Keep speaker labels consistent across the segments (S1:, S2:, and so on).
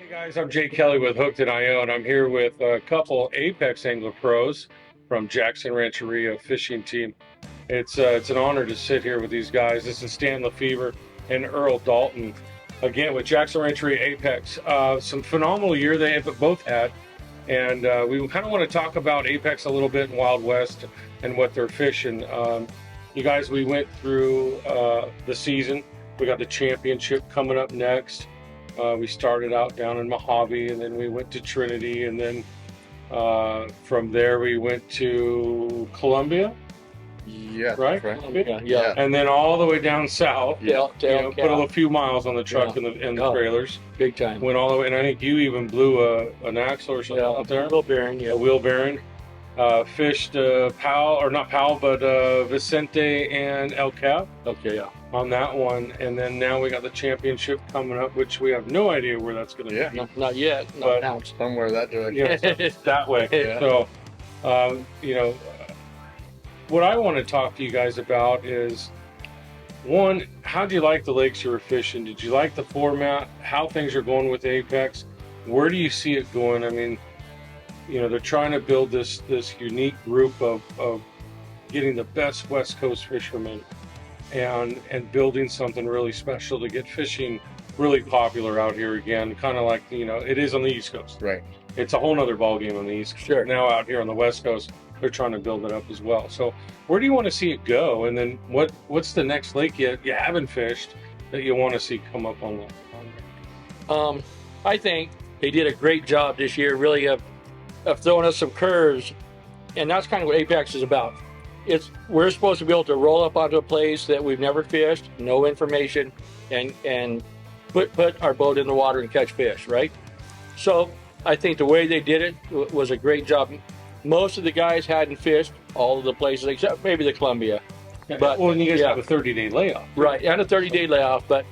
S1: Hey guys, I'm Jay Kelly with Hooked.io, and I'm here with a couple Apex Angler pros from Jackson Rancheria Fishing Team. It's an honor to sit here with these guys. This is Stan Lafever and Earl Dalton, again with Jackson Rancheria Apex. Some phenomenal year they both had, and we kind of want to talk about Apex a little bit in Wild West and what they're fishing. You guys, we went through the season. We got the championship coming up next. We started out down in Mojave, and then we went to Trinity, and then from there we went to Columbia,
S2: Yeah,
S1: right?
S2: right.
S1: Columbia?
S3: Yeah.
S1: And then all the way down south.
S3: Yeah.
S1: Put a few miles on the truck and the
S3: Oh.
S1: trailers.
S3: Big time.
S1: Went all the way, and I think you even blew an axle or something out there.
S3: A little bearing,
S1: A wheel bearing. Fished Powell, or not Powell, but Vicente and El Cap
S3: Okay, yeah.
S1: on that one. And then now we got the championship coming up, which we have no idea where that's going to
S2: Yeah.
S1: be.
S3: Not yet. Not
S1: But-
S3: announced.
S2: Somewhere that direction.
S1: Yeah, so it's that way.
S3: Yeah.
S1: So, what I want to talk to you guys about is, one, how do you like the lakes you were fishing? Did you like the format? How things are going with Apex? Where do you see it going? I mean, they're trying to build this unique group of getting the best West Coast fishermen and building something really special to get fishing really popular out here again, kind of like it is on the East Coast.
S2: Right.
S1: It's a whole nother ballgame on the East Coast.
S3: Sure.
S1: Now out here on the West Coast, they're trying to build it up as well. So where do you want to see it go? And then what's the next lake you haven't fished that you want to see come up on the?
S3: I think they did a great job this year, really, of throwing us some curves, and that's kind of what Apex is about. We're supposed to be able to roll up onto a place that we've never fished, no information, and put our boat in the water and catch fish, right? So I think the way they did it was a great job. Most of the guys hadn't fished all of the places except maybe the Columbia. But
S1: well, and you guys
S3: yeah.
S1: have a 30-day layoff.
S3: Right, and a 30-day layoff, but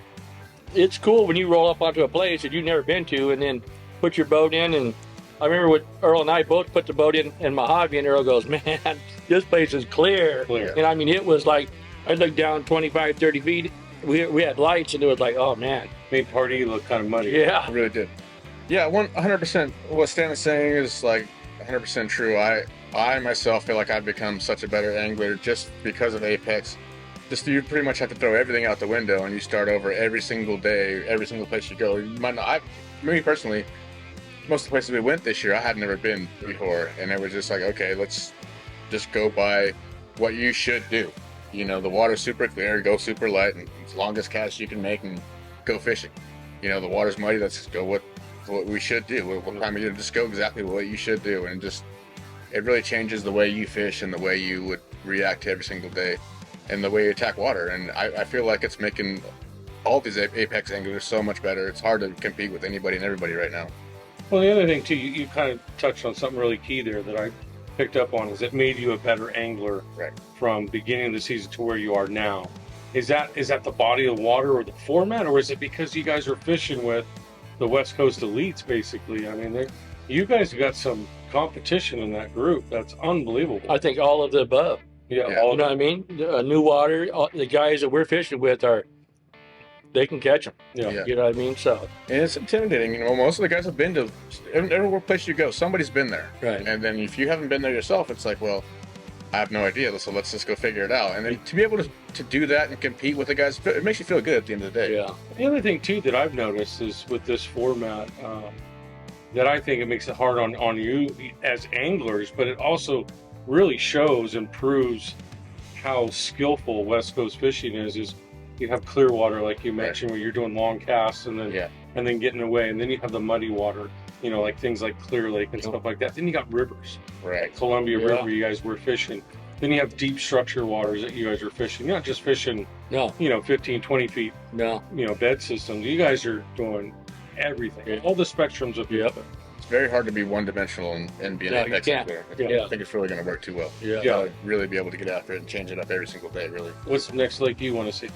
S3: it's cool when you roll up onto a place that you've never been to and then put your boat in. And I remember when Earl and I both put the boat in Mojave, and Earl goes, man, this place is clear. And I mean, it was like, I looked down 25, 30 feet. We had lights, and it was like, oh, man.
S1: Made Party look kind of muddy.
S3: Yeah.
S2: It really did. Yeah, 100%. What Stan is saying is like 100% true. I myself feel like I've become such a better angler just because of Apex. Just you pretty much have to throw everything out the window and you start over every single day, every single place you go. You might not, me personally, most of the places we went this year, I had never been before, and it was just like, okay, let's just go by what you should do. The water's super clear, go super light, and it's the longest cast you can make, and go fishing. The water's muddy, let's just go what we should do. What time of year, just go exactly what you should do, and it really changes the way you fish and the way you would react to every single day, and the way you attack water. And I feel like it's making all these Apex anglers so much better. It's hard to compete with anybody and everybody right now.
S1: Well, the other thing too, you kind of touched on something really key there that I picked up on, is it made you a better angler
S2: Right.
S1: from beginning of the season to where you are now. Is that the body of water or the format, or is it because you guys are fishing with the West Coast elites, basically? I mean, you guys have got some competition in that group that's unbelievable.
S3: I think all of the above.
S1: Yeah,
S2: Yeah.
S1: all
S3: You
S1: of
S3: know what I mean? New water, the guys that we're fishing with they can catch them.
S1: yeah.
S2: Yeah.
S3: You know what I mean? So,
S2: And it's intimidating. Most of the guys have been to every place you go. Somebody's been there.
S3: right.
S2: And then if you haven't been there yourself, it's like, well, I have no idea. So let's just go figure it out. And then to be able to do that and compete with the guys, it makes you feel good at the end of the day.
S3: Yeah.
S1: The other thing too that I've noticed is with this format, that I think it makes it hard on you as anglers, but it also really shows and proves how skillful West Coast fishing is you have clear water, like you mentioned, where you're doing long casts and then getting away, and then you have the muddy water, like things like Clear Lake and stuff like that. Then you got rivers,
S2: Right.
S1: Columbia
S3: Yeah.
S1: River, you guys were fishing. Then you have deep structure waters that you guys are fishing. You're not just fishing,
S3: No,
S1: 15, 20 feet,
S3: no.
S1: bed systems. You guys are doing everything,
S3: Yeah.
S1: all the spectrums of
S3: Yep.
S2: It's very hard to be one-dimensional and be an
S3: No, you
S2: Apex
S3: can't.
S2: angler.
S3: Yeah.
S2: I think it's really going to work too well.
S3: Yeah.
S1: Yeah.
S2: You gotta really be able to get after it and change it up every single day, really.
S1: What's the next lake you want to see?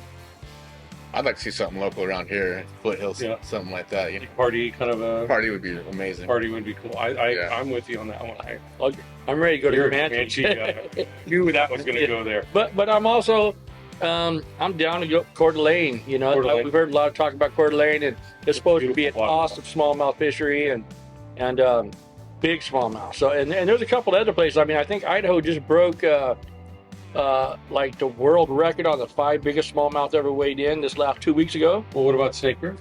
S2: I'd like to see something local around here, foothills,
S1: Yeah.
S2: something like that.
S1: Party kind of a
S2: Party would be amazing.
S1: party would be cool.
S2: Yeah.
S1: I'm with you on that one.
S3: I'm ready to go to
S1: You're a
S3: Comanche.
S1: Comanche guy. Knew that was going to go there.
S3: But I'm also I'm down to go Coeur d'Alene. You know,
S1: Coeur d'Alene.
S3: we've heard a lot of talk about Coeur d'Alene, and it's supposed to be an
S1: Beautiful water.
S3: awesome smallmouth fishery and big smallmouth. So, and there's a couple other places. I mean, I think Idaho just broke like the world record on the 5 biggest smallmouth ever weighed in this last 2 weeks ago.
S1: Well, what about Snake River?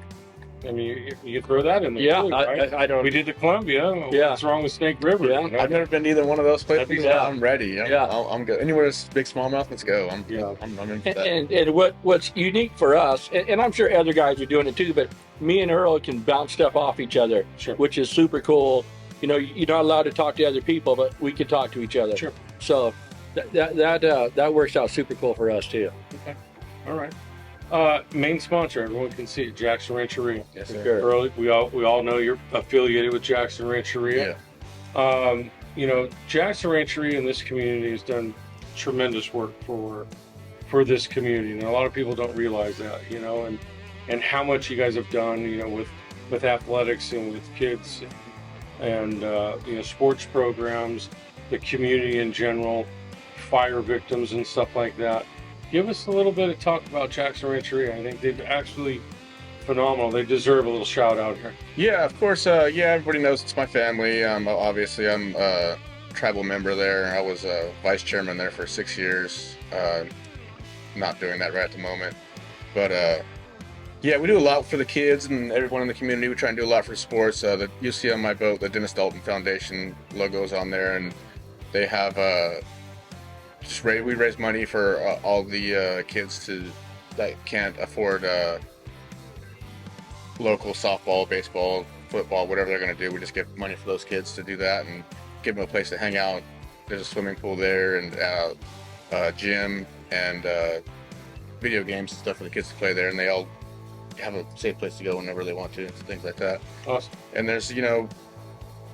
S1: I mean, you throw that in there.
S3: Yeah,
S1: too, right?
S3: I don't.
S1: We did the Columbia.
S3: Yeah.
S1: What's wrong with Snake River?
S3: Yeah.
S1: You know?
S2: I've never been to either one of those places.
S3: Yeah.
S2: I'm ready.
S3: Yeah.
S2: I'm good. Anywhere that's big smallmouth, let's go. I'm in for that.
S3: And what's unique for us, and I'm sure other guys are doing it too, but me and Earl can bounce stuff off each other,
S1: Sure.
S3: which is super cool. You know, you're not allowed to talk to other people, but we can talk to each other.
S1: Sure.
S3: So that works out super cool for us too.
S1: Okay. All right. Main sponsor, everyone can see it, Jackson Rancheria.
S2: Yes, sir.
S3: Sure.
S1: Early, we all know you're affiliated with Jackson Rancheria.
S2: Yeah.
S1: You know, Jackson Rancheria in this community has done tremendous work for this community, and a lot of people don't realize that. You know, and how much you guys have done. You know, with athletics and with kids, and you know, sports programs, the community in general, fire victims and stuff like that. Give us a little bit of talk about Jackson Rancheria. I think they're actually phenomenal. They deserve a little shout out here.
S2: Yeah, of course. Yeah, everybody knows it's my family. Obviously, I'm a tribal member there. I was vice chairman there for 6 years. Not doing that right at the moment. But yeah, we do a lot for the kids and everyone in the community. We try and do a lot for sports. You see on my boat, the Dennis Dalton Foundation logo's on there, and they have we raise money for all the kids that can't afford local softball, baseball, football, whatever they're going to do. We just give money for those kids to do that and give them a place to hang out. There's a swimming pool there and gym and video games and stuff for the kids to play there, and they all have a safe place to go whenever they want to and things like that.
S1: Awesome.
S2: And there's,
S1: You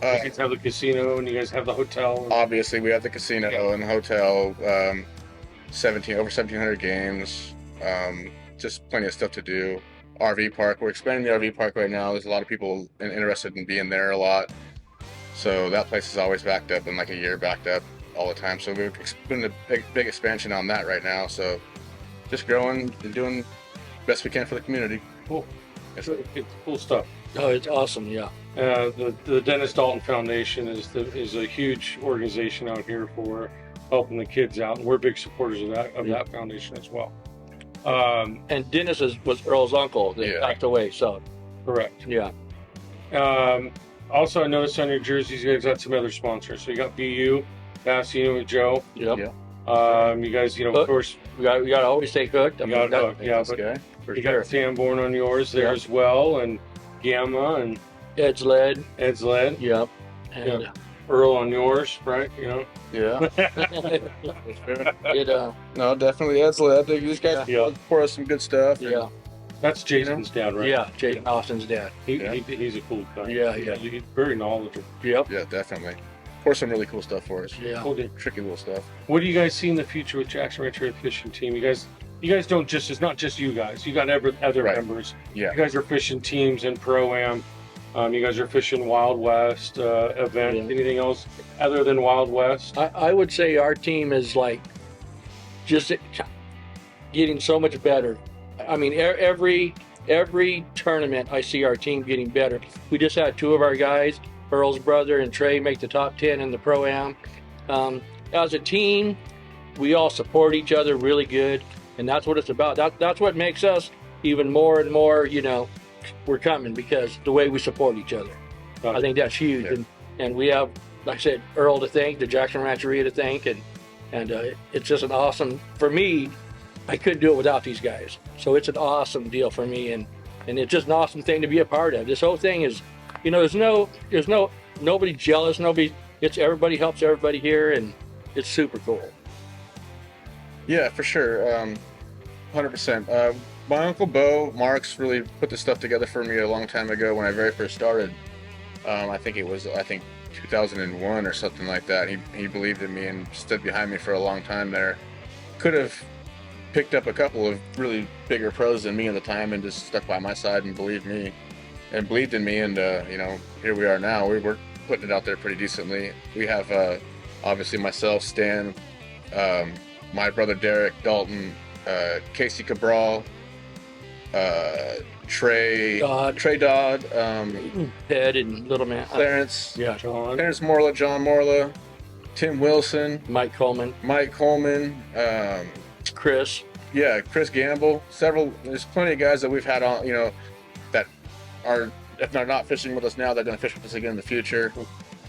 S1: guys have the casino and you guys have the hotel.
S2: obviously we have the casino and the hotel, over 1,700 games, just plenty of stuff to do. RV park, we're expanding the RV park right now. There's a lot of people interested in being there a lot. So that place is always backed up, in like a year backed up all the time. So we're doing a big expansion on that right now. So just growing and doing the best we can for the community.
S1: Cool. It's cool stuff.
S3: Oh, it's awesome. Yeah.
S1: The Dennis Dalton Foundation is a huge organization out here for helping the kids out, and we're big supporters of that foundation as well.
S3: And Dennis was Earl's uncle that passed away. So
S1: Correct.
S3: yeah.
S1: Also, I noticed on your jerseys you guys got some other sponsors. So you got BU, Bassino with Joe.
S3: Yep.
S2: Yeah.
S1: You guys, of
S3: Hook.
S1: course,
S3: We got to always stay hooked.
S1: you got Hook, yeah,
S2: This
S1: but
S2: guy.
S3: for
S1: you
S3: sure.
S1: got Sanborn on yours there
S3: Yeah.
S1: as well, and Gamma and
S3: Ed's led.
S1: Ed's Led.
S3: Yep. And
S1: Yeah. Earl on yours, right? You know.
S2: Yeah.
S3: it
S2: No, definitely Ed's led. These guys
S1: Yeah.
S2: pour us some good stuff.
S3: yeah.
S1: That's Jason's dad, right?
S3: Yeah. Jason Austin's dad.
S1: He's a cool guy.
S3: Yeah.
S1: He's very knowledgeable.
S3: Yep.
S2: Yeah, definitely. Pour some really cool stuff for us.
S3: Yeah.
S1: Cool dude.
S2: Tricky little stuff.
S1: What do you guys see in the future with Jackson Rancheria Fishing Team? You guys don't just, it's not just you guys. You got other
S2: Right.
S1: members.
S2: Yeah.
S1: You guys are fishing teams in Pro-Am. You guys are fishing Wild West event.
S3: Yeah.
S1: Anything else other than Wild West?
S3: I would say our team is like just getting so much better. I mean, every tournament I see our team getting better. We just had 2 of our guys, Earl's brother and Trey, make the top 10 in the Pro-Am. As a team, we all support each other really good, and that's what it's about. That's what makes us even more and more, we're coming, because the way we support each other. I think that's huge.
S2: Yeah.
S3: And we have, like I said, Earl to thank, the Jackson Rancheria to thank, and it's just an awesome, for me, I couldn't do it without these guys. So it's an awesome deal for me, and it's just an awesome thing to be a part of. This whole thing is, there's nobody jealous, it's everybody helps everybody here, and it's super cool.
S2: Yeah, for sure. 100%. My Uncle Bo Marks really put this stuff together for me a long time ago when I very first started. I think it was 2001 or something like that. He believed in me and stood behind me for a long time there. Could have picked up a couple of really bigger pros than me at the time and just stuck by my side and believed in me. And here we are now. We're putting it out there pretty decently. We have obviously myself, Stan, my brother Derek, Dalton, Casey Cabral, Trey Dodd,
S3: Ted and Little Man.
S2: Clarence,
S3: Yeah.
S1: John.
S2: John Morla, Tim Wilson,
S3: Mike Coleman,
S2: Mike Coleman,
S3: Chris.
S2: Chris Gamble. There's plenty of guys that we've had on, that are, if they're not fishing with us now, they're going to fish with us again in the future.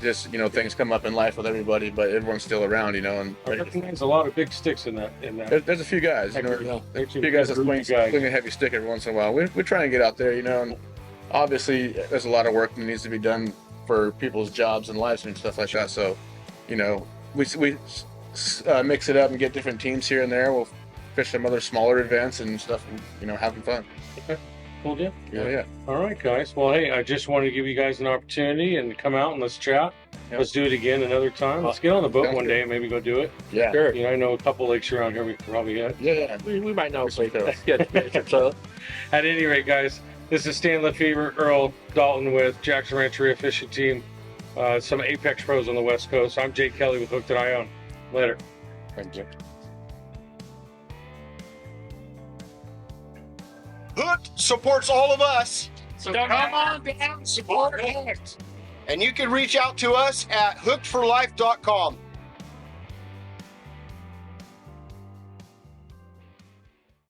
S2: Just, things come up in life with everybody, but everyone's still around, and
S1: I recognize a lot of big sticks in that.
S2: there's a few guys,
S3: Yeah.
S2: there's a few guys that swing a heavy stick every once in a while. We try and get out there, and obviously there's a lot of work that needs to be done for people's jobs and lives and stuff like that. So, we mix it up and get different teams here and there. We'll fish some other smaller events and stuff, and having fun.
S1: Okay. Cool deal.
S2: Yeah.
S1: All right, guys. Well, hey, I just wanted to give you guys an opportunity and come out and let's chat.
S2: Yep.
S1: Let's do it again another time. Let's get on the boat
S2: Sounds
S1: one
S2: good.
S1: day and maybe go do it.
S2: Yeah.
S3: Sure.
S1: I know a couple lakes around here we could probably hit.
S2: Yeah.
S3: We might know.
S2: Some
S3: Let's get so.
S1: At any rate, guys, this is Stan Lafever, Earl, Dalton with Jackson Rancheria Fishing Team, some Apex pros on the West Coast. I'm Jake Kelly with Hooked.io. Later.
S2: Thank you.
S4: Hooked supports all of us,
S3: So come on down, support Hooked.
S4: and you can reach out to us at hookedforlife.com.